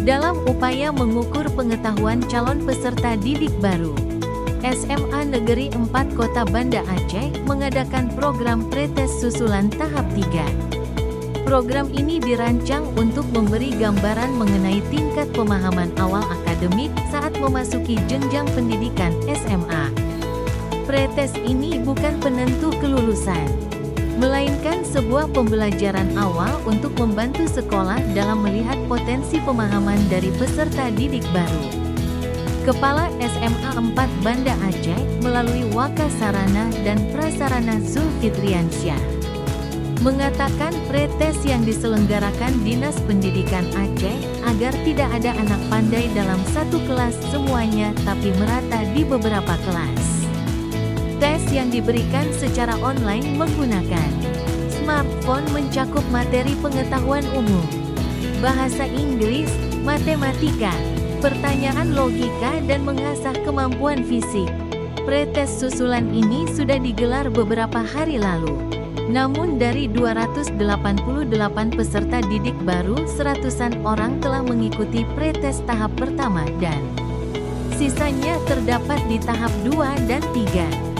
Dalam upaya mengukur pengetahuan calon peserta didik baru, SMA Negeri 4 Kota Banda Aceh mengadakan program pretest susulan tahap 3. Program ini dirancang untuk memberi gambaran mengenai tingkat pemahaman awal akademik saat memasuki jenjang pendidikan SMA. Pretest ini bukan penentu kelulusan, melainkan sebuah pembelajaran awal untuk membantu sekolah dalam melihat potensi pemahaman dari peserta didik baru. Kepala SMA 4 Banda Aceh melalui Wakasarana dan Prasarana Zulfitriansyah mengatakan pretest yang diselenggarakan Dinas Pendidikan Aceh agar tidak ada anak pandai dalam satu kelas semuanya tapi merata di beberapa kelas. Tes yang diberikan secara online menggunakan smartphone mencakup materi pengetahuan umum, bahasa Inggris, matematika, pertanyaan logika dan mengasah kemampuan fisik. Pretest susulan ini sudah digelar beberapa hari lalu. Namun dari 288 peserta didik baru, seratusan orang telah mengikuti pretest tahap pertama dan sisanya terdapat di tahap 2 dan 3.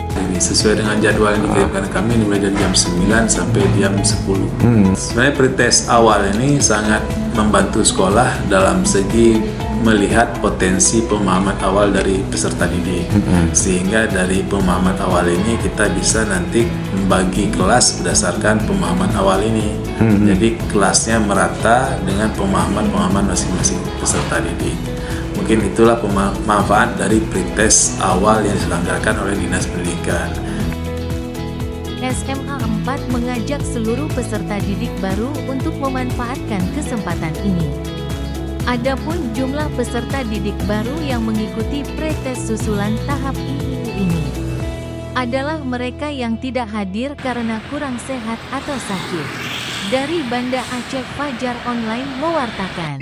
Ini sesuai dengan jadwal yang dikirimkan kami mulai dari jam 9 sampai jam 10. Sebenarnya pretest awal ini sangat membantu sekolah dalam segi melihat potensi pemahaman awal dari peserta didik. Sehingga dari pemahaman awal ini kita bisa nanti membagi kelas berdasarkan pemahaman awal ini. Jadi kelasnya merata dengan pemahaman masing-masing peserta didik. Mungkin itulah manfaat dari pretest awal yang diselenggarakan oleh Dinas Pendidikan. SMA 4 mengajak seluruh peserta didik baru untuk memanfaatkan kesempatan ini. Adapun jumlah peserta didik baru yang mengikuti pretest susulan tahap ini adalah mereka yang tidak hadir karena kurang sehat atau sakit. Dari Banda Aceh, Fajar Online mewartakan.